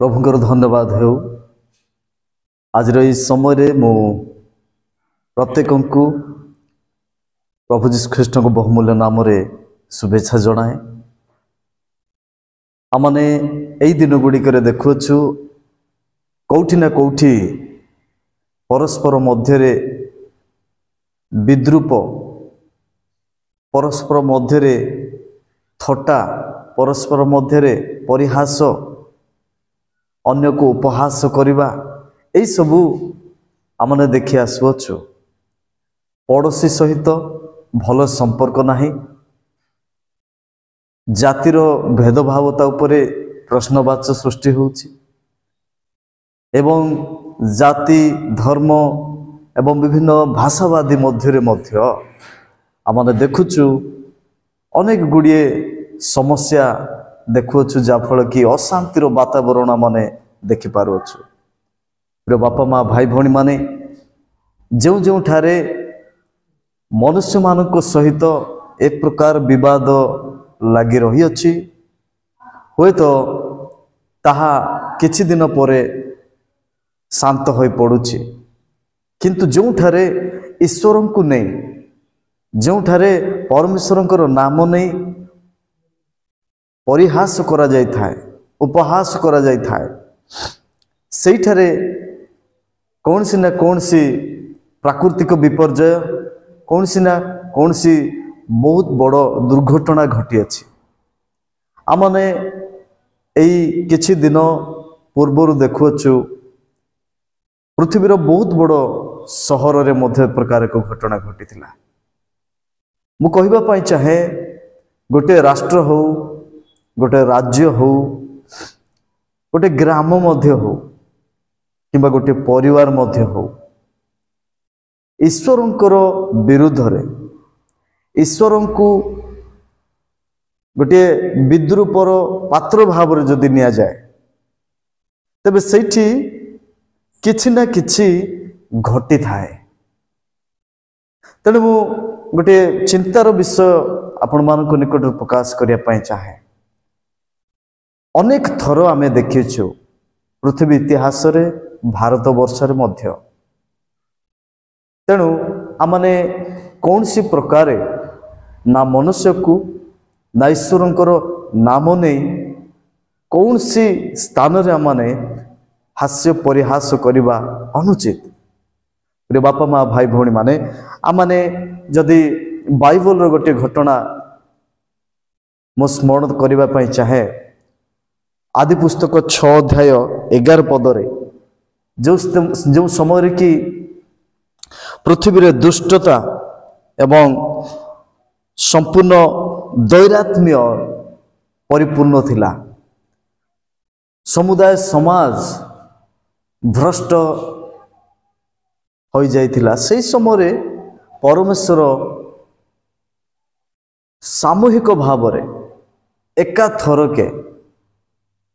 प्रभुंकर धन्यवाद हो आज समय मु प्रत्येक को प्रभु जीशु ख्रीष्ट को बहुमूल्य नाम शुभेच्छा जनाए। आमने यही दिन गुड़िक देखुछु कौटि ना कौटि परस्पर मध्य विद्रूप, परस्पर मध्य थट्टा, परस्पर मध्य परिहास, अन्य को उपहास करवा यही सबू आमने देखि आसुअछु। पड़ोशी सहित भल संपर्क नाही, जातिर भेदभावता उपरे प्रश्नवाची सृष्टि होउछि एवं जाति धर्म एवं विभिन्न भाषावादी मध्य आमने देखुछु अनेक गुड़िए समस्या देखुछु जाफल कि अशांतिर वातावरण माने देखि पारुछु। प्रिय बापा माँ भाई भौणी माने जो जो ठारे मनुष्य मानक सहित एक प्रकार विवाद लगी रही अछि, हुए तो ताहा किछि दिन परे शांत होई पड़ुछि, किंतु जो ठारे ईश्वर को नहीं, जो ठारे परमेश्वर नाम नहीं परिहास करा जाय थाए, उपहास करा जाय थाए, सेठारे कौन सी ना कौन सी प्राकृतिक विपर्यय, कौन सी ना कौन सी बहुत बड़ दुर्घटना घटी अछि। आमने एई किछि दिन पूर्वर देखुछु पृथ्वीर बहुत बड़ सहर रे मध्य प्रकार को घटना घटी। मु कहबा पई चाहे गोटे राष्ट्र हो, गोटे राज्य हो, गोटे ग्राम मध्य हो किंबा गोटे परिवार मध्य हो, ईश्वरंकर विरुद्ध रे ईश्वर को गोटे विद्रूपर पात्र भाव रे जदि निया जाए तबे सेठी किछि ना किछि घटी थाए। तेणु मु गोटे चिंतार विषय आपण मानक निकट प्रकाश करिया पई चाहे। अनेक थर आमे देखिछु पृथ्वी इतिहास रे भारत वर्ष रे मध्य, तेणु आमने कौन सी प्रकार ना मनुष्य को ना ईश्वरंकर नाम नहीं कौन सी स्थान रे आमने हास्य परिहास करिबा अनुचित। रे बापा माँ भाई भौणी माने आमने जदि बाइबल रो गोटे घटना मो स्मरण करिबा पई चाहे, आदि पुस्तक 6 अध्याय 11 पदरे जो समय कि पृथ्वी रे दुष्टता एवं संपूर्ण दैरात्म्य परिपूर्ण थिला, समुदाय समाज भ्रष्ट हो जाइथिला, से समय परमेश्वर सामूहिक भाव रे एका थरके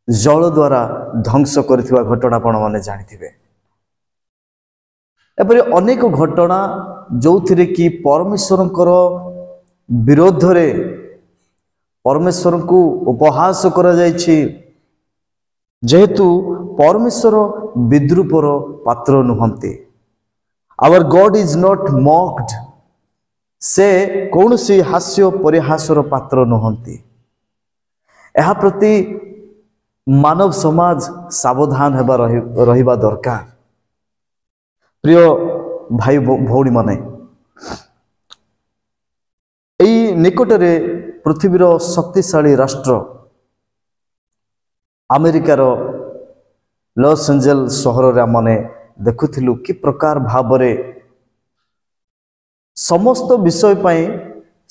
जल द्वारा ध्वंस करथिबा घटना आपण माने जानिथिबे। एपरि अनेक घटना जो थिरे कि परमेश्वरंकर विरोध रे परमेश्वर को उपहास करा जायछि, जेहेतु परमेश्वर विद्रूपर पात्र नुहंती। Our God is not mocked, से कौन सी हास्य परिहासर पात्र नुहंती। एहा प्रति मानव समाज सावधान हेबा रहिबा दरकार। प्रिय भाई भौणी माने एई निकटरे पृथ्वीर शक्तिशाली राष्ट्र अमेरिकार लॉस एंजेल्स सहर रे माने देखुथिलु कि प्रकार भावरे समस्त विषय पई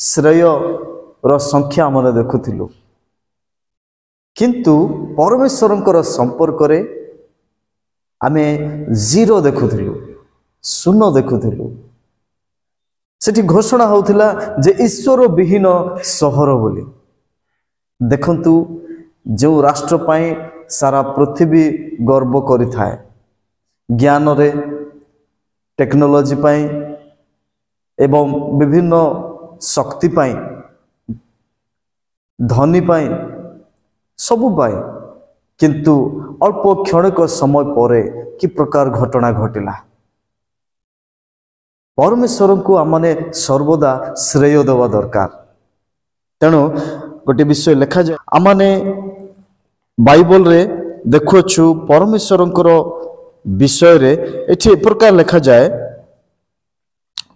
श्रेय रो संख्या माने देखुथिलु, किंतु परमेश्वरंकर संपर्क रे आमे जीरो देखुथिलु, शून्य देखुथिलु। सेठी घोषणा होउथिला जे ईश्वर विहीन सहर बोली। देखंतु जो राष्ट्र पाई सारा पृथ्वी गर्व करि थाए, ज्ञान रे टेक्नोलॉजी पाई एवं विभिन्न शक्ति पाई धनी पाई सबु पाई, किंतु अल्प क्षणिक समय पर कि प्रकार घटना घटिला। परमेश्वर को आमने सर्वदा श्रेय देवा दरकार। तेणु गोटे विषय लिखा जाए आमने बाइबल रे देखुछु परमेश्वर विषय रे एठी प्रकार लिखा जाए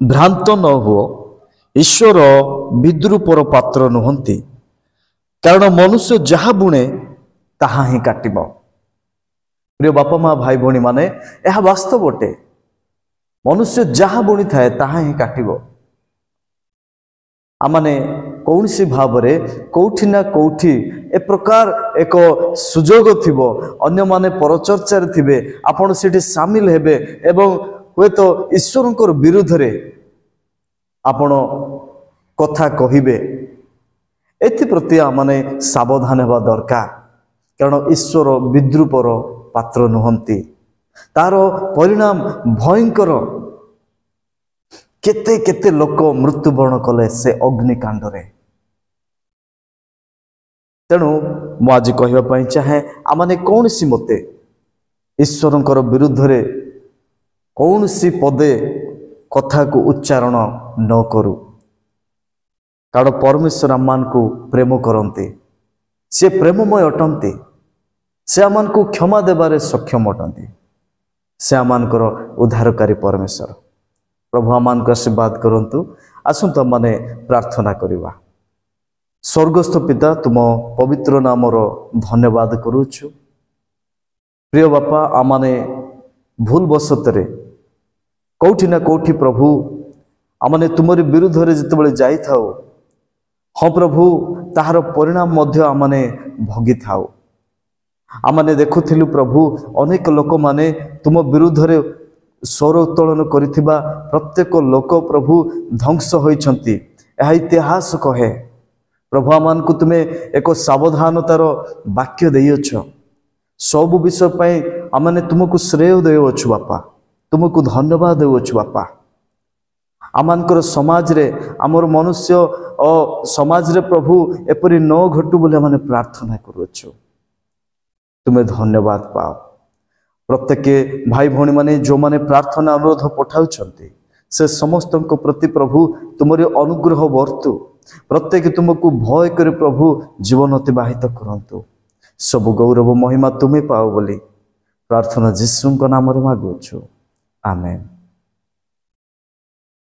भ्रांत न हो ईश्वर विद्रूपर पात्र नुहंती कारण मनुष्य जहा बुणे ताहा ही काटिब। प्रिय बापा माँ भाई भौणी माने यह वास्तव अटे मनुष्य जहा बुणी थाए ताहा ही काटिब। आमने कौन सी भाव रे कौठी ना कौठी ए प्रकार एक सुजोग थिबो अन्य माने परचर्चा रे थिबे आपण सेठी शामिल हेबे एवं हुए तो ईश्वर विरुद्ध रे आपण कथा कहिबे एप्रति आमने सावधान हेबा दरकार कारण ईश्वर विद्रूपर पात्र नुहंती तार परिणाम भयंकर। केते केते लोक मृत्युवरण कले से अग्निकांड रे। तेणु मु आज कहवाई चाहे आमने कौन सी मते ईश्वर विरुद्ध रे कौन सी पदे कथा को उच्चारण न करू कारण परमेश्वर आम को प्रेम करते से प्रेममय अटंती से आम को क्षमा देवारे सक्षम अटंती से आम उद्धारकारी परमेश्वर। प्रभु आम आशीर्वाद करंतु। आसंतु माने प्रार्थना करिवा। स्वर्गस्थ पिता तुम पवित्र नामर धन्यवाद करुछु। प्रिय बापा आमाने भूल बसतरे कौठी ना कौठी प्रभु आमने तुमरी विरुद्ध रे जितेबले जाई थाओ हाँ प्रभु ताहार परिणाम मध्य आमने भोगी थाओ। आमने देखुथिलु प्रभु अनेक लोक माने तुम विरुद्ध रे स्वर उत्तोलन करिथिबा प्रत्येक लोक प्रभु ध्वंस होइछंती। यह इतिहास कहे प्रभु आमान को तुमे एक सावधानतार वाक्य देइछ। सब विषय पाई आमने तुमको श्रेय देउछु बापा तुमको धन्यवाद देउछु बापा। आमानकर समाज रे आमर मनुष्य और समाज रे प्रभु एपरि न घटू बोले माने प्रार्थना करुछु। तुम्हें धन्यवाद पाओ। प्रत्येक भाई भौणी माने जो माने प्रार्थना अनुरोध पठाउछंती से समस्त को प्रति प्रभु तुमरी अनुग्रह वर्तु प्रत्येक तुमको भय करे प्रभु जीवन अतिबाहित करंतु। सब गौरव महिमा तुम्हें पाओ बोली प्रार्थना यीशु नाम रे मागुछु। आमेन।